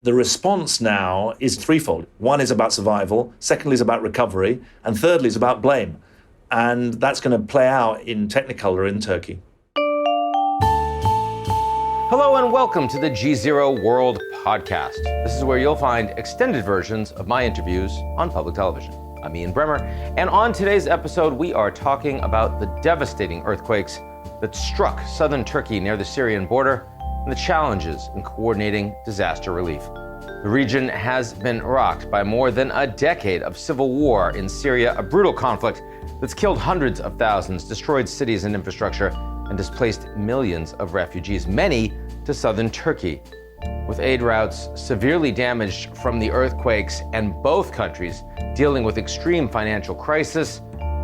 The response now is threefold. One is about survival, secondly is about recovery, and thirdly is about blame. And that's going to play out in Technicolor in Turkey. Hello and welcome to the GZERO World podcast. This is where you'll find extended versions of my interviews on public television. I'm Ian Bremmer, and on today's episode, we are talking about the devastating earthquakes that struck southern Turkey near the Syrian border and the challenges in coordinating disaster relief. The region has been rocked by more than a decade of civil war in Syria, a brutal conflict that's killed hundreds of thousands, destroyed cities and infrastructure, and displaced millions of refugees, many to southern Turkey. With aid routes severely damaged from the earthquakes and both countries dealing with extreme financial crisis,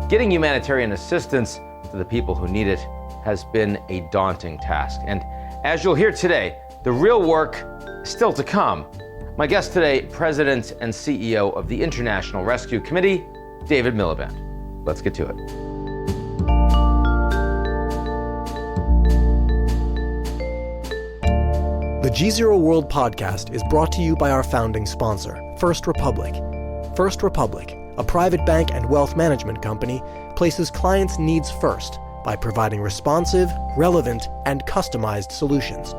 getting humanitarian assistance to the people who need it has been a daunting task. And as you'll hear today, the real work is still to come. My guest today, President and CEO of the International Rescue Committee, David Miliband. Let's get to it. The GZERO World podcast is brought to you by our founding sponsor, First Republic. First Republic, a private bank and wealth management company, places clients' needs first by providing responsive, relevant, and customized solutions.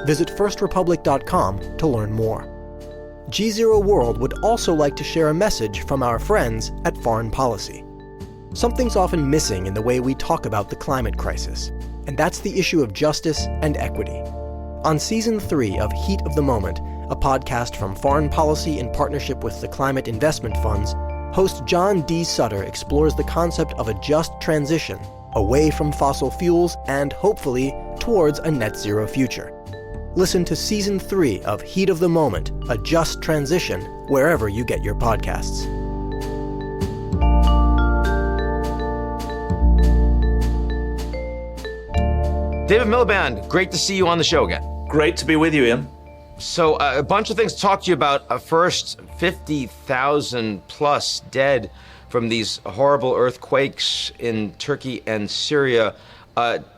Visit firstrepublic.com to learn more. GZERO World would also like to share a message from our friends at Foreign Policy. Something's often missing in the way we talk about the climate crisis, and that's the issue of justice and equity. On Season 3 of Heat of the Moment, a podcast from Foreign Policy in partnership with the Climate Investment Funds, host John D. Sutter explores the concept of a just transition away from fossil fuels and, hopefully, towards a net zero future. Listen to Season 3 of Heat of the Moment, A Just Transition, wherever you get your podcasts. David Miliband, great to see you on the show again. Great to be with you, Ian. So a bunch of things to talk to you about. First, 50,000 plus dead from these horrible earthquakes in Turkey and Syria.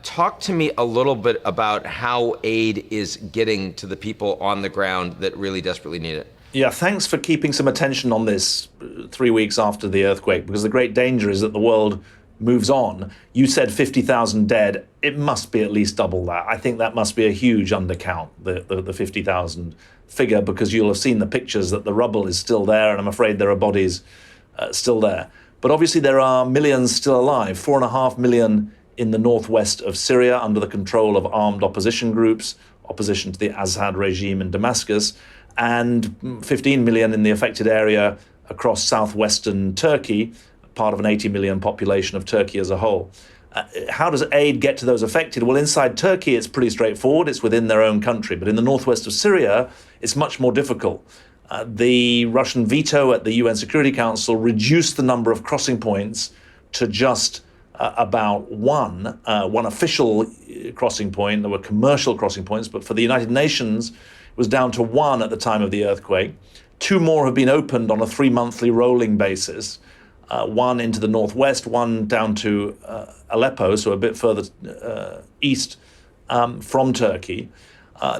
Talk to me a little bit about how aid is getting to the people on the ground that really desperately need it. Yeah, thanks for keeping some attention on this 3 weeks after the earthquake, because the great danger is that the world moves on. You said 50,000 dead. It must be at least double that. I think that must be a huge undercount, the 50,000 figure, because you'll have seen the pictures that the rubble is still there, and I'm afraid there are bodies still there. But obviously there are millions still alive, 4.5 million in the northwest of Syria under the control of armed opposition groups, opposition to the Assad regime in Damascus, and 15 million in the affected area across southwestern Turkey, part of an 80 million population of Turkey as a whole. How does aid get to those affected? Well, inside Turkey, it's pretty straightforward. It's within their own country. But in the northwest of Syria, it's much more difficult. The Russian veto at the UN Security Council reduced the number of crossing points to just about one official crossing point. There were commercial crossing points, but for the United Nations, it was down to one at the time of the earthquake. 2 more have been opened on a 3-monthly rolling basis. One into the northwest, one down to Aleppo, so a bit further east from Turkey.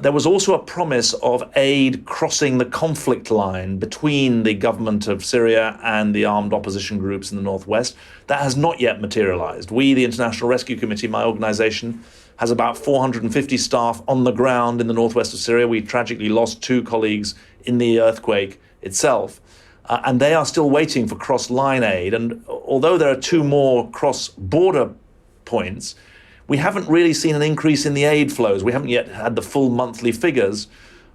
There was also a promise of aid crossing the conflict line between the government of Syria and the armed opposition groups in the northwest. That has not yet materialized. We, the International Rescue Committee, my organization, has about 450 staff on the ground in the northwest of Syria. We tragically lost 2 colleagues in the earthquake itself. And they are still waiting for cross-line aid. And although there are 2 more cross-border points, we haven't really seen an increase in the aid flows. We haven't yet had the full monthly figures,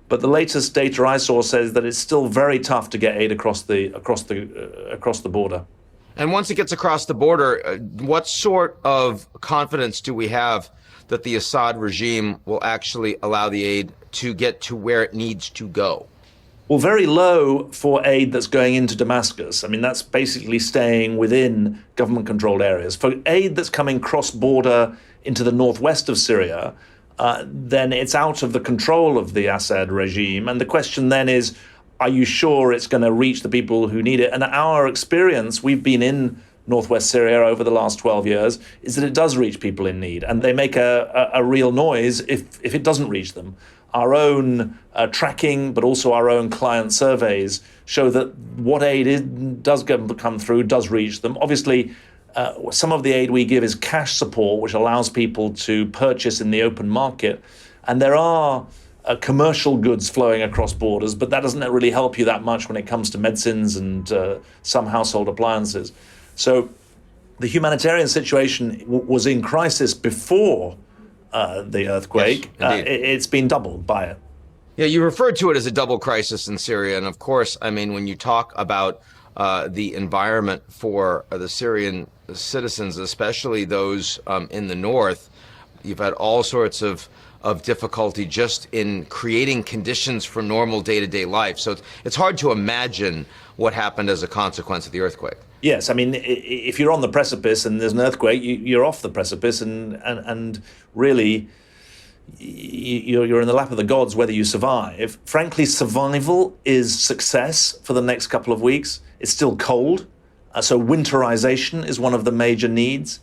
but the latest data I saw says that it's still very tough to get aid across the border. And once it gets across the border, what sort of confidence do we have that the Assad regime will actually allow the aid to get to where it needs to go? Well, very low for aid that's going into Damascus. I mean, that's basically staying within government-controlled areas. For aid that's coming cross-border into the northwest of Syria, then it's out of the control of the Assad regime. And the question then is, are you sure it's going to reach the people who need it? And our experience, we've been in northwest Syria over the last 12 years, is that it does reach people in need. And they make a real noise if it doesn't reach them. our own tracking, but also our own client surveys show that what aid does come through, does reach them. Obviously, some of the aid we give is cash support, which allows people to purchase in the open market. And there are commercial goods flowing across borders, but that doesn't really help you that much when it comes to medicines and some household appliances. So the humanitarian situation was in crisis before the earthquake. Yes, it's been doubled by it. Yeah, you referred to it as a double crisis in Syria. And of course, I mean, when you talk about the environment for the Syrian citizens, especially those in the north, you've had all sorts of difficulty just in creating conditions for normal day-to-day life. So it's hard to imagine what happened as a consequence of the earthquake. Yes, I mean, if you're on the precipice and there's an earthquake, you're off the precipice, and really, you're in the lap of the gods whether you survive. Frankly, survival is success for the next couple of weeks. It's still cold, so winterization is one of the major needs.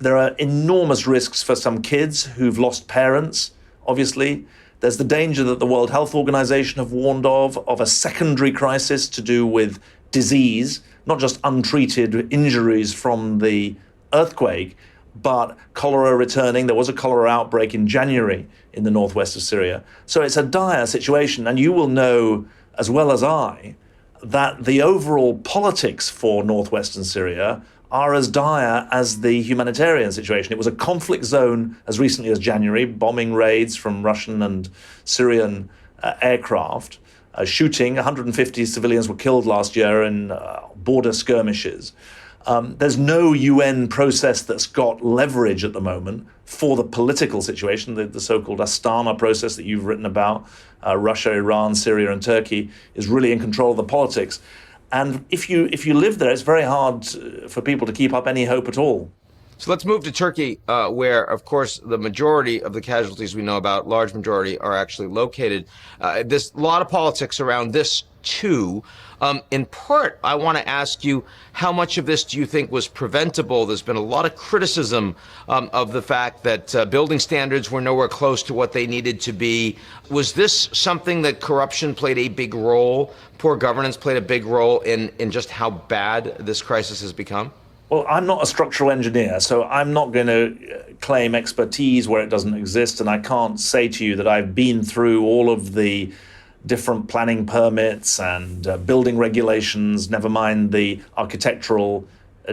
There are enormous risks for some kids who've lost parents, obviously. There's the danger that the World Health Organization have warned of a secondary crisis to do with disease, not just untreated injuries from the earthquake, but cholera returning. There was a cholera outbreak in January in the northwest of Syria. So it's a dire situation, and you will know as well as I that the overall politics for northwestern Syria are as dire as the humanitarian situation. It was a conflict zone as recently as January, bombing raids from Russian and Syrian aircraft, shooting. 150 civilians were killed last year in border skirmishes. There's no UN process that's got leverage at the moment for the political situation. The so-called Astana process that you've written about, Russia, Iran, Syria, and Turkey, is really in control of the politics. And if you live there, it's very hard for people to keep up any hope at all. So let's move to Turkey, where, of course, the majority of the casualties we know about, large majority, are actually located. There's a lot of politics around this, too. In part, I want to ask you, how much of this do you think was preventable? There's been a lot of criticism of the fact that building standards were nowhere close to what they needed to be. Was this something that corruption played a big role, poor governance played a big role in just how bad this crisis has become? Well, I'm not a structural engineer, so I'm not going to claim expertise where it doesn't exist, and I can't say to you that I've been through all of the different planning permits and building regulations, never mind the architectural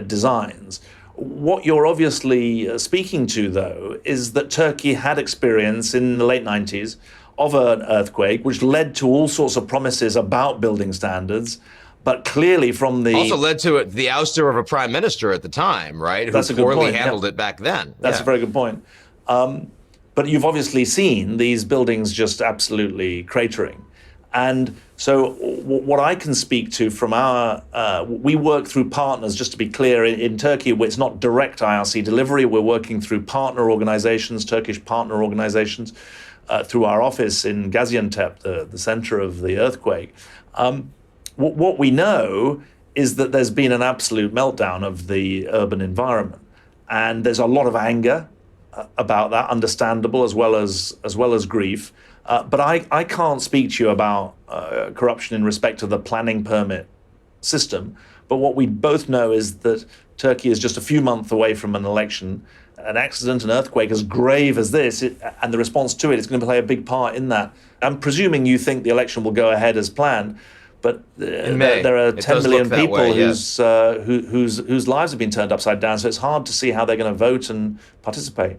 designs. What you're obviously speaking to, though, is that Turkey had experience in the late 90s of an earthquake, which led to all sorts of promises about building standards. But clearly from the... Also led to the ouster of a prime minister at the time, right? That's Who a good poorly point, handled it back then. That's a very good point. But you've obviously seen these buildings just absolutely cratering. And so what I can speak to from our... we work through partners, just to be clear, in Turkey, it's not direct IRC delivery. We're working through partner organizations, Turkish partner organizations, through our office in Gaziantep, the center of the earthquake. What we know is that there's been an absolute meltdown of the urban environment, and there's a lot of anger about that, understandable as well as grief. But I can't speak to you about corruption in respect to the planning permit system. But what we both know is that Turkey is just a few months away from an election. An accident, an earthquake as grave as this, and the response to it is going to play a big part in that. I'm presuming you think the election will go ahead as planned. But there are 10 million people whose lives have been turned upside down, so it's hard to see how they're going to vote and participate.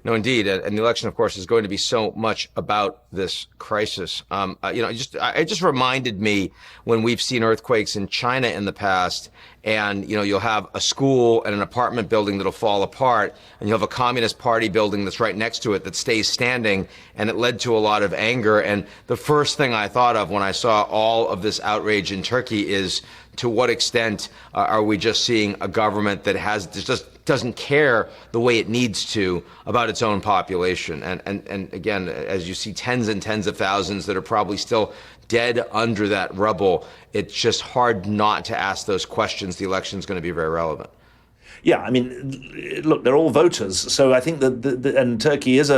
No, indeed. And the election, of course, is going to be so much about this crisis. It just reminded me when we've seen earthquakes in China in the past, and, you'll have a school and an apartment building that'll fall apart, and you'll have a Communist Party building that's right next to it that stays standing, and it led to a lot of anger. And the first thing I thought of when I saw all of this outrage in Turkey is, to what extent are we just seeing a government that just doesn't care the way it needs to about its own population? And again, as you see tens and tens of thousands that are probably still dead under that rubble, it's just hard not to ask those questions. The election is going to be very relevant. Yeah, I mean, look, they're all voters. So I think that and Turkey is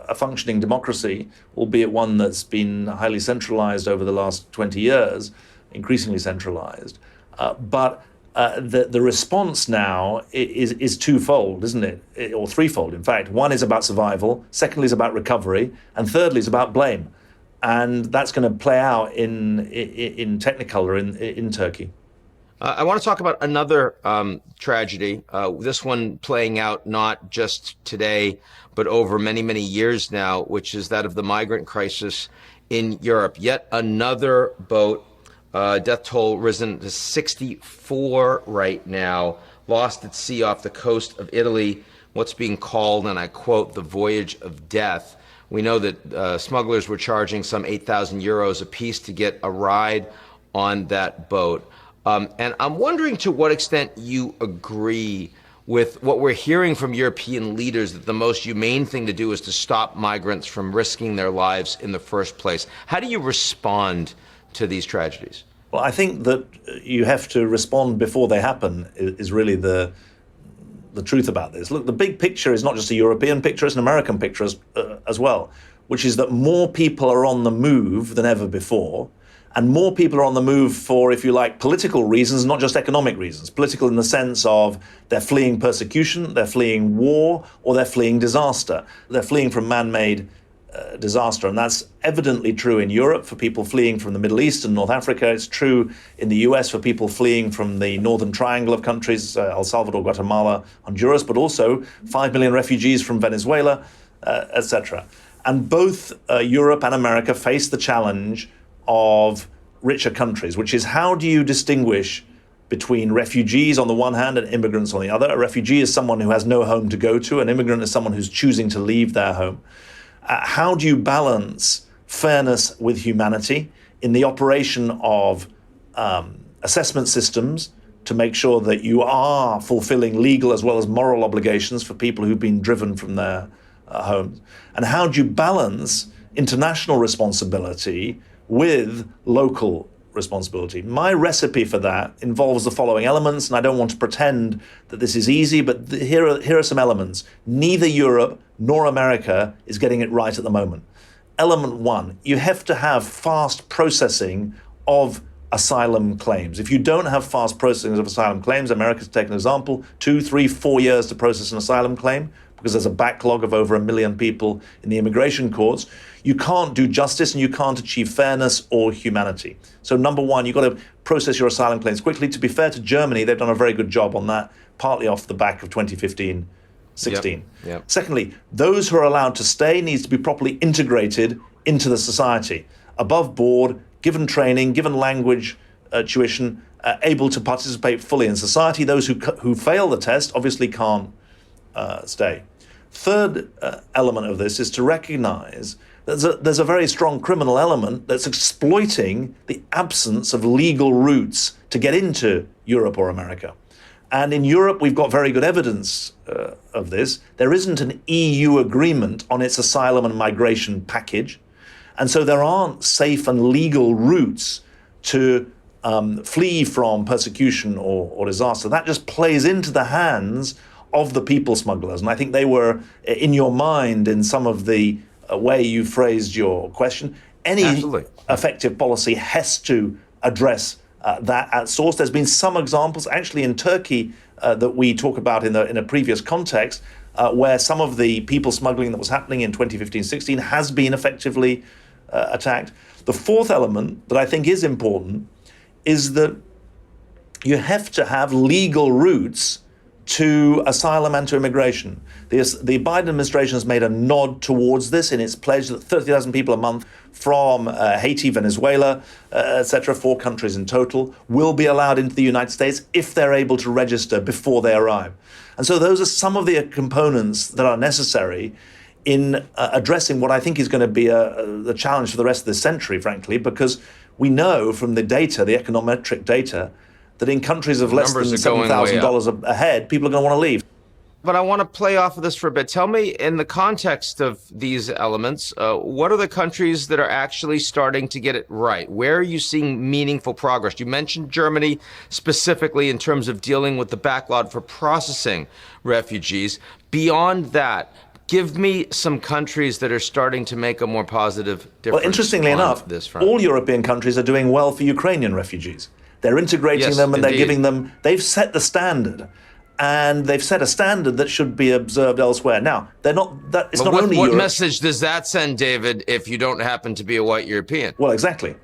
a functioning democracy, albeit one that's been highly centralized over the last 20 years, increasingly centralized. But the response now is twofold, isn't it? Or threefold, in fact. One is about survival, secondly is about recovery, and thirdly is about blame. And that's going to play out in Technicolor in Turkey. I want to talk about another tragedy, this one playing out not just today, but over many, many years now, which is that of the migrant crisis in Europe. Yet another boat, death toll risen to 64 right now, lost at sea off the coast of Italy, what's being called, and I quote, the voyage of death. We know that smugglers were charging some 8,000 euros a piece to get a ride on that boat. And I'm wondering to what extent you agree with what we're hearing from European leaders, that the most humane thing to do is to stop migrants from risking their lives in the first place. How do you respond to these tragedies? Well, I think that you have to respond before they happen is really the truth about this. Look, the big picture is not just a European picture, it's an American picture as well, which is that more people are on the move than ever before. And more people are on the move for, if you like, political reasons, not just economic reasons. Political in the sense of they're fleeing persecution, they're fleeing war, or they're fleeing disaster. They're fleeing from man-made disaster. And that's evidently true in Europe for people fleeing from the Middle East and North Africa. It's true in the US for people fleeing from the northern triangle of countries, El Salvador, Guatemala, Honduras, but also 5 million refugees from Venezuela, etc. And both Europe and America face the challenge of richer countries, which is how do you distinguish between refugees on the one hand and immigrants on the other? A refugee is someone who has no home to go to. An immigrant is someone who's choosing to leave their home. How do you balance fairness with humanity in the operation of assessment systems to make sure that you are fulfilling legal as well as moral obligations for people who've been driven from their homes? And how do you balance international responsibility with local responsibility? My recipe for that involves the following elements, and I don't want to pretend that this is easy, but here are some elements. Neither Europe nor America is getting it right at the moment. Element one, you have to have fast processing of asylum claims. If you don't have fast processing of asylum claims, America's taken an example, 2, 3, 4 years to process an asylum claim, because there's a backlog of over 1 million people in the immigration courts, you can't do justice and you can't achieve fairness or humanity. So number one, you've got to process your asylum claims quickly. To be fair to Germany, they've done a very good job on that, partly off the back of 2015-16. Yep. Secondly, those who are allowed to stay needs to be properly integrated into the society, above board, given training, given language tuition, able to participate fully in society. Those who fail the test obviously can't stay. Third element of this is to recognize that there's a very strong criminal element that's exploiting the absence of legal routes to get into Europe or America. And in Europe, we've got very good evidence of this. There isn't an EU agreement on its asylum and migration package. And so there aren't safe and legal routes to flee from persecution or disaster. That just plays into the hands of the people smugglers. And I think they were in your mind in some of the way you phrased your question. Any Absolutely. effective policy has to address that at source. There's been some examples actually in Turkey that we talk about in a previous context where some of the people smuggling that was happening in 2015-16 has been effectively attacked. The fourth element that I think is important is that you have to have legal routes to asylum and to immigration. The Biden administration has made a nod towards this in its pledge that 30,000 people a month from Haiti, Venezuela, etc., 4 countries in total, will be allowed into the United States if they're able to register before they arrive. And so those are some of the components that are necessary in addressing what I think is going to be the challenge for the rest of this century, frankly, because we know from the data, the econometric data, that in countries of less than $7,000 a head, people are going to want to leave. But I want to play off of this for a bit. Tell me, in the context of these elements, what are the countries that are actually starting to get it right? Where are you seeing meaningful progress? You mentioned Germany specifically in terms of dealing with the backlog for processing refugees. Beyond that, Give me some countries that are starting to make a more positive difference. Well, interestingly enough, all European countries are doing well for Ukrainian refugees. They're integrating them and indeed. they're giving them, they've set the standard. And they've set a standard that should be observed elsewhere. Now, they're not, that it's not only What Europe. message does that send, David, if you don't happen to be a white European? Well, exactly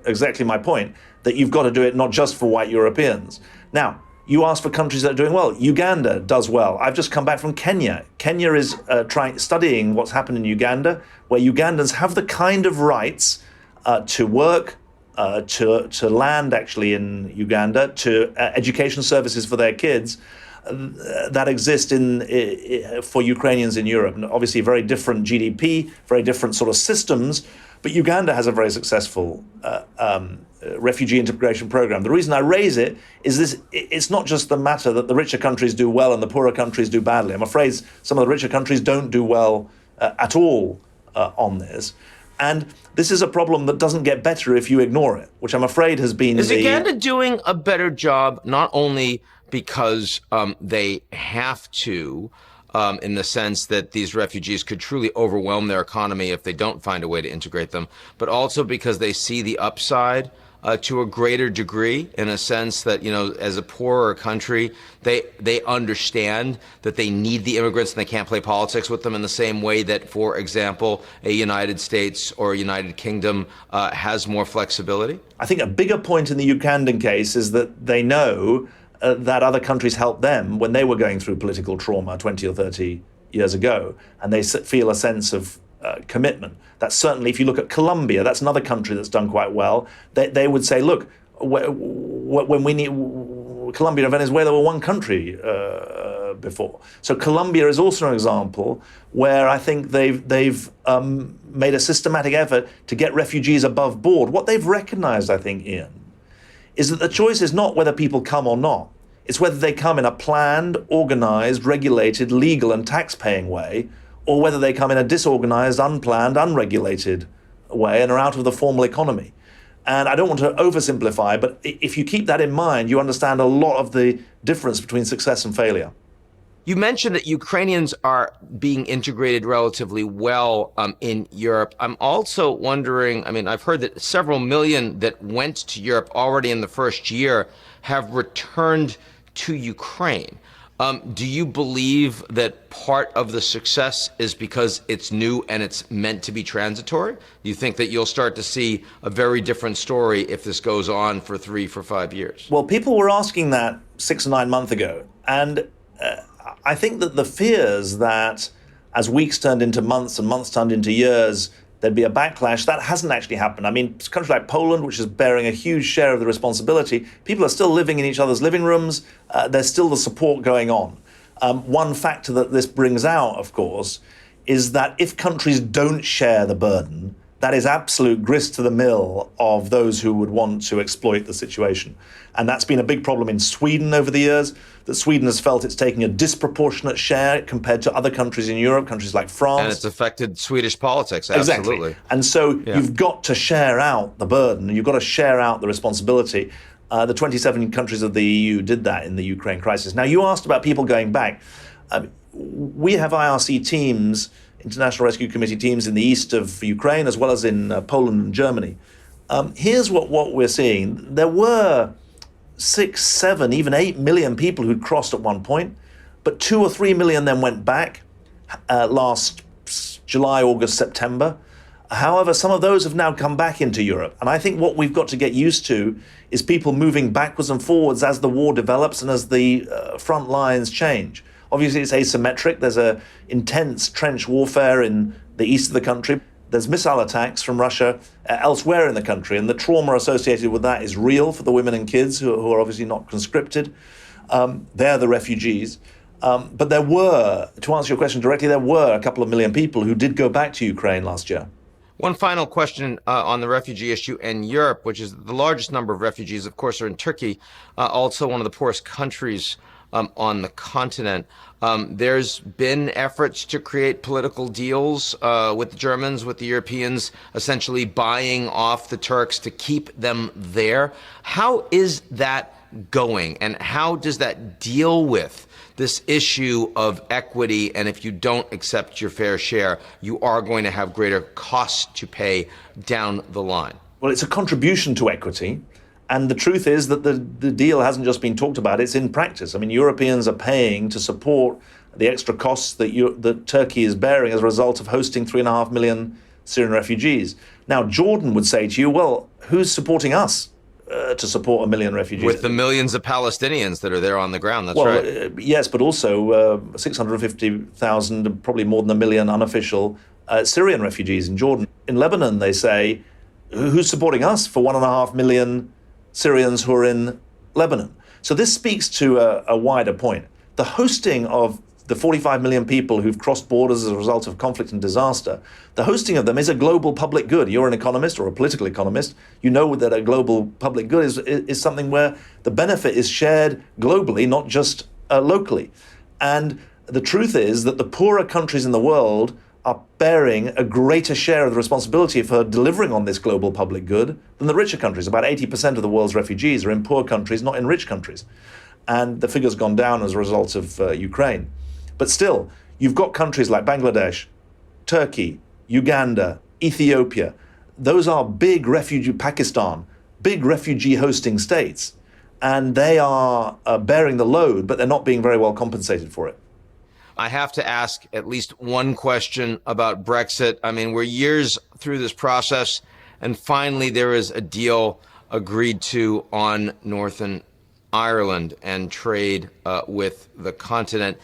my point, that you've got to do it not just for white Europeans. Now, you asked for countries that are doing well. Uganda does well. I've just come back from Kenya. Kenya is studying what's happened in Uganda, where Ugandans have the kind of rights to work, to land actually in Uganda, to education services for their kids, that exist for Ukrainians in Europe. And obviously very different GDP, very different sort of systems, but Uganda has a very successful refugee integration program. The reason I raise it is it's not just the matter that the richer countries do well and the poorer countries do badly. I'm afraid some of the richer countries don't do well at all on this. And this is a problem that doesn't get better if you ignore it, which I'm afraid has been Is Uganda doing a better job, not only because they have to, in the sense that these refugees could truly overwhelm their economy if they don't find a way to integrate them, but also because they see the upside to a greater degree, in a sense that, you know, as a poorer country, they understand that they need the immigrants and they can't play politics with them in the same way that, for example, a United States or a United Kingdom has more flexibility? I think a bigger point in the Ugandan case is that they know that other countries helped them when they were going through political trauma 20 or 30 years ago, and they feel a sense of commitment. That's certainly, if you look at Colombia, that's another country that's done quite well. They would say, look, when we need, Colombia and Venezuela were one country before. So Colombia is also an example where I think they've made a systematic effort to get refugees above board. What they've recognized, I think, Ian, is that the choice is not whether people come or not. It's whether they come in a planned, organized, regulated, legal and tax-paying way, or whether they come in a disorganized, unplanned, unregulated way and are out of the formal economy. And I don't want to oversimplify, but if you keep that in mind, you understand a lot of the difference between success and failure. You mentioned that Ukrainians are being integrated relatively well in Europe. I'm also wondering, I mean, I've heard that several million that went to Europe already in the first year have returned to Ukraine. Do you believe that part of the success is because it's new and it's meant to be transitory? Do you think that you'll start to see a very different story if this goes on for 3, 5 years? Well, people were asking that 6 or 9 months ago. And I think that the fears that as weeks turned into months and months turned into years, there'd be a backlash, that hasn't actually happened. I mean, a country like Poland, which is bearing a huge share of the responsibility, people are still living in each other's living rooms. There's still the support going on. One factor that this brings out, of course, is that if countries don't share the burden, that is absolute grist to the mill of those who would want to exploit the situation. And that's been a big problem in Sweden over the years, that Sweden has felt it's taking a disproportionate share compared to other countries in Europe, countries like France. And it's affected Swedish politics, absolutely. Exactly. And so you've got to share out the burden, you've got to share out the responsibility. The 27 countries of the EU did that in the Ukraine crisis. Now, you asked about people going back. We have IRC teams, International Rescue Committee teams in the east of Ukraine, as well as in Poland and Germany. Here's what we're seeing. There were 6, 7, even 8 million people who'd crossed at one point, but 2 or 3 million then went back last July, August, September. However, some of those have now come back into Europe. And I think what we've got to get used to is people moving backwards and forwards as the war develops and as the front lines change. Obviously, it's asymmetric. There's an intense trench warfare in the east of the country. There's missile attacks from Russia elsewhere in the country, and the trauma associated with that is real for the women and kids who are obviously not conscripted. They're the refugees. But there were, to answer your question directly, there were a couple of million people who did go back to Ukraine last year. One final question on the refugee issue in Europe, which is the largest number of refugees, of course, are in Turkey, also one of the poorest countries on the continent. There's been efforts to create political deals with the Germans, with the Europeans, essentially buying off the Turks to keep them there. How is that going, and how does that deal with this issue of equity, and if you don't accept your fair share, you are going to have greater costs to pay down the line? Well, it's a contribution to equity. And the truth is that the deal hasn't just been talked about, it's in practice. I mean, Europeans are paying to support the extra costs that Turkey is bearing as a result of hosting 3.5 million Syrian refugees. Now, Jordan would say to you, well, who's supporting us to support 1 million refugees? With the millions of Palestinians that are there on the ground, that's well, right. Yes, but also 650,000, probably more than 1 million unofficial Syrian refugees in Jordan. In Lebanon, they say, who's supporting us for 1.5 million Syrians who are in Lebanon? So this speaks to a wider point. The hosting of the 45 million people who've crossed borders as a result of conflict and disaster, the hosting of them is a global public good. You're an economist or a political economist. You know that a global public good is something where the benefit is shared globally, not just locally. And the truth is that the poorer countries in the world are bearing a greater share of the responsibility for delivering on this global public good than the richer countries. About 80% of the world's refugees are in poor countries, not in rich countries. And the figure's gone down as a result of Ukraine. But still, you've got countries like Bangladesh, Turkey, Uganda, Ethiopia. Those are big refugee, Pakistan, big refugee hosting states. And they are bearing the load, but they're not being very well compensated for it. I have to ask at least one question about Brexit. I mean, we're years through this process, and finally there is a deal agreed to on Northern Ireland and trade with the continent.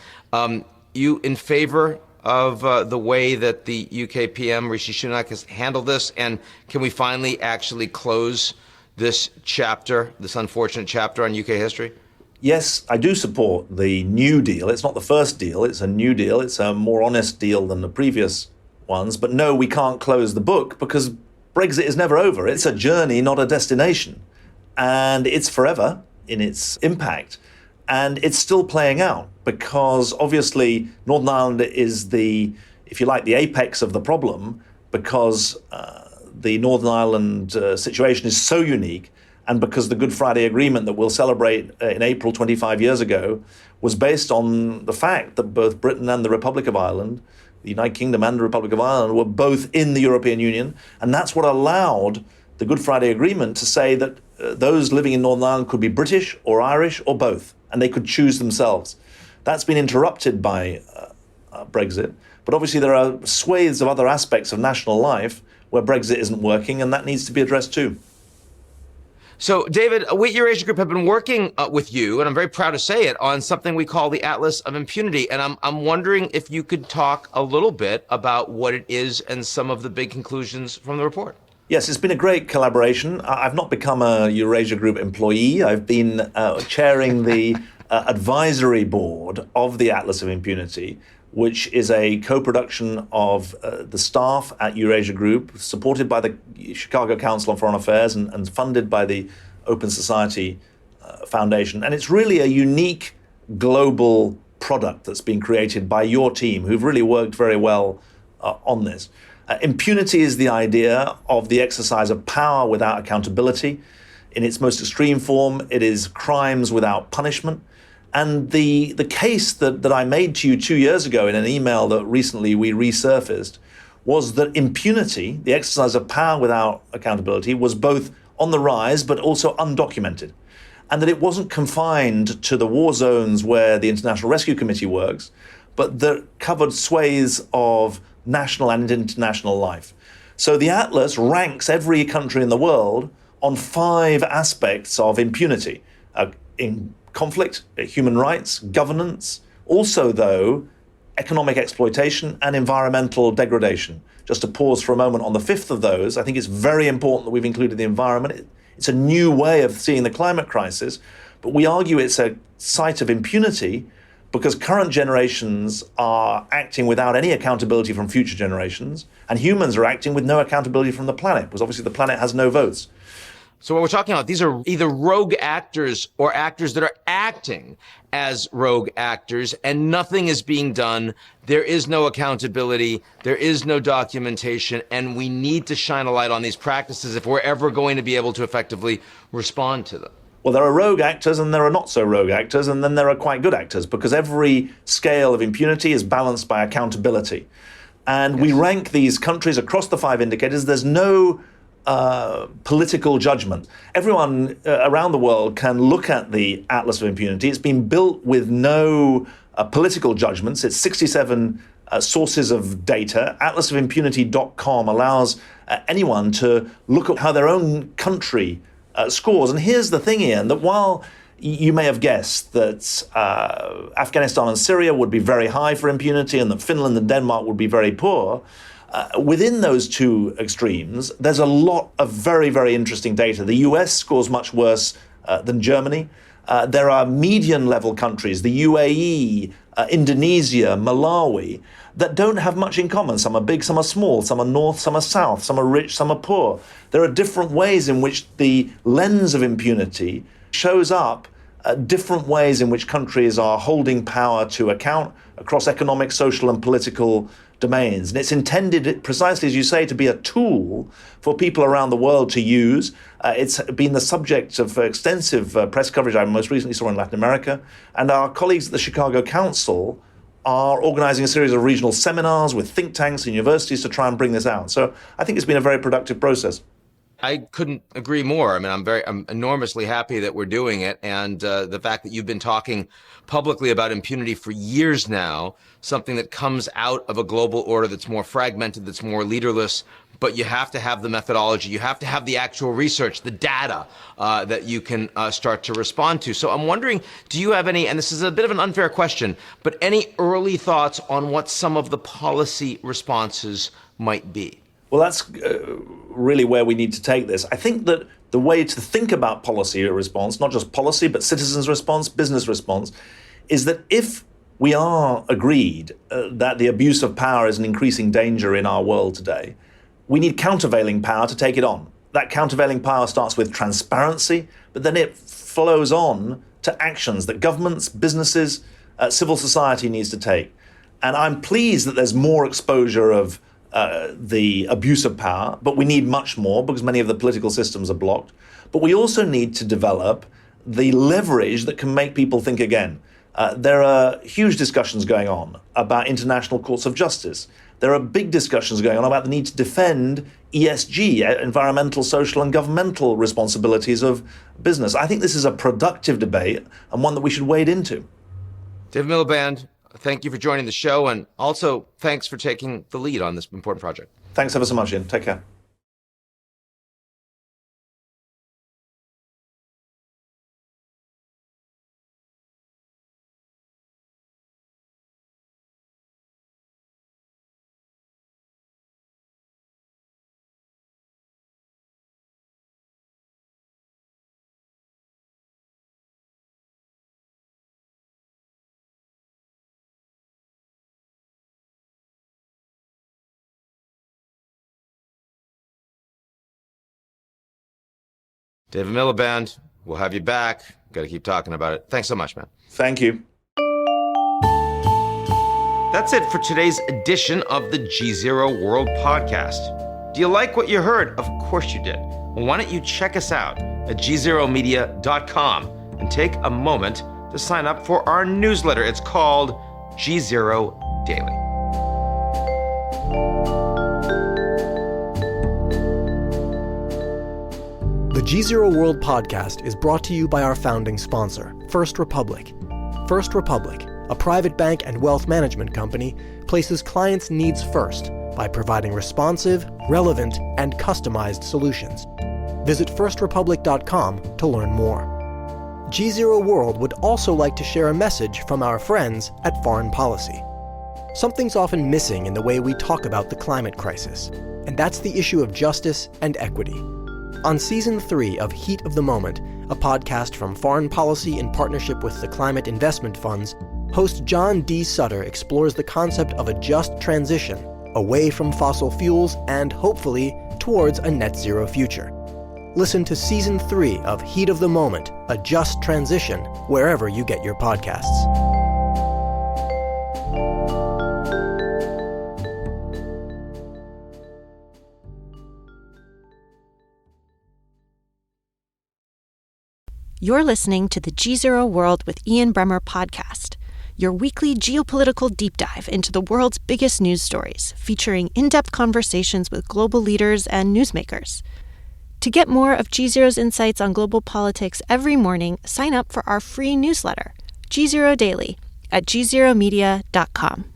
You in favor of the way that the UK PM, Rishi Sunak, has handled this? And can we finally actually close this chapter, this unfortunate chapter on UK history? Yes, I do support the new deal. It's not the first deal. It's a new deal. It's a more honest deal than the previous ones. But no, we can't close the book because Brexit is never over. It's a journey, not a destination. And it's forever in its impact. And it's still playing out because obviously Northern Ireland is the, if you like, the apex of the problem because the Northern Ireland situation is so unique. And because the Good Friday Agreement that we'll celebrate in April 25 years ago was based on the fact that both Britain and the Republic of Ireland, the United Kingdom and the Republic of Ireland, were both in the European Union. And that's what allowed the Good Friday Agreement to say that those living in Northern Ireland could be British or Irish or both, and they could choose themselves. That's been interrupted by Brexit. But obviously there are swathes of other aspects of national life where Brexit isn't working, and that needs to be addressed too. So, David, we at Eurasia Group have been working with you, and I'm very proud to say it, on something we call the Atlas of Impunity. And I'm wondering if you could talk a little bit about what it is and some of the big conclusions from the report. Yes, it's been a great collaboration. I've not become a Eurasia Group employee. I've been chairing the advisory board of the Atlas of Impunity, which is a co-production of the staff at Eurasia Group, supported by the Chicago Council on Foreign Affairs and funded by the Open Society Foundation. And it's really a unique global product that's been created by your team, who've really worked very well on this. Impunity is the idea of the exercise of power without accountability. In its most extreme form, it is crimes without punishment. And the case that I made to you 2 years ago in an email that recently we resurfaced was that impunity, the exercise of power without accountability, was both on the rise but also undocumented. And that it wasn't confined to the war zones where the International Rescue Committee works, but that covered swathes of national and international life. So the Atlas ranks every country in the world on 5 aspects of impunity. In conflict, human rights, governance, also, though, economic exploitation and environmental degradation. Just to pause for a moment on the 5th of those, I think it's very important that we've included the environment. It's a new way of seeing the climate crisis, but we argue it's a site of impunity because current generations are acting without any accountability from future generations, and humans are acting with no accountability from the planet, because obviously the planet has no votes. So what we're talking about, these are either rogue actors or actors that are acting as rogue actors, and nothing is being done. There is no accountability. There is no documentation, and we need to shine a light on these practices if we're ever going to be able to effectively respond to them. Well, there are rogue actors and there are not so rogue actors, and then there are quite good actors, because every scale of impunity is balanced by accountability. And we rank these countries across the 5 indicators. There's no political judgment. Everyone around the world can look at the Atlas of Impunity. It's been built with no political judgments. It's 67 sources of data. Atlasofimpunity.com allows anyone to look at how their own country scores. And here's the thing, Ian, that while you may have guessed that Afghanistan and Syria would be very high for impunity and that Finland and Denmark would be very poor, within those two extremes, there's a lot of very, very interesting data. The US scores much worse than Germany. There are median-level countries, the UAE, Indonesia, Malawi, that don't have much in common. Some are big, some are small, some are north, some are south, some are rich, some are poor. There are different ways in which the lens of impunity shows up, different ways in which countries are holding power to account across economic, social, and political domains. And it's intended, precisely as you say, to be a tool for people around the world to use. It's been the subject of extensive press coverage I most recently saw in Latin America. And our colleagues at the Chicago Council are organizing a series of regional seminars with think tanks and universities to try and bring this out. So I think it's been a very productive process. I couldn't agree more. I mean, I'm enormously happy that we're doing it. And the fact that you've been talking publicly about impunity for years now, something that comes out of a global order that's more fragmented, that's more leaderless, but you have to have the methodology, you have to have the actual research, the data that you can start to respond to. So I'm wondering, do you have any, and this is a bit of an unfair question, but any early thoughts on what some of the policy responses might be? Well, that's really where we need to take this. I think that the way to think about policy response, not just policy, but citizens' response, business response, is that if we are agreed that the abuse of power is an increasing danger in our world today, we need countervailing power to take it on. That countervailing power starts with transparency, but then it flows on to actions that governments, businesses, civil society needs to take. And I'm pleased that there's more exposure of the abuse of power, but we need much more because many of the political systems are blocked. But we also need to develop the leverage that can make people think again. There are huge discussions going on about international courts of justice. There are big discussions going on about the need to defend ESG, environmental, social, and governmental responsibilities of business. I think this is a productive debate and one that we should wade into. David Miliband, thank you for joining the show, and also thanks for taking the lead on this important project. Thanks ever so much, Ian. Take care. David Miliband, we'll have you back. Got to keep talking about it. Thanks so much, man. Thank you. That's it for today's edition of the GZERO World podcast. Do you like what you heard? Of course you did. Well, why don't you check us out at gzeromedia.com and take a moment to sign up for our newsletter. It's called GZERO Daily. The GZERO World podcast is brought to you by our founding sponsor, First Republic. First Republic, a private bank and wealth management company, places clients' needs first by providing responsive, relevant, and customized solutions. Visit firstrepublic.com to learn more. GZERO World would also like to share a message from our friends at Foreign Policy. Something's often missing in the way we talk about the climate crisis, and that's the issue of justice and equity. On Season 3 of Heat of the Moment, a podcast from Foreign Policy in partnership with the Climate Investment Funds, host John D. Sutter explores the concept of a just transition away from fossil fuels and, hopefully, towards a net zero future. Listen to Season 3 of Heat of the Moment, A Just Transition, wherever you get your podcasts. You're listening to the GZERO World with Ian Bremmer podcast, your weekly geopolitical deep dive into the world's biggest news stories, featuring in-depth conversations with global leaders and newsmakers. To get more of GZERO's insights on global politics every morning, sign up for our free newsletter, GZERO Daily, at gzeromedia.com.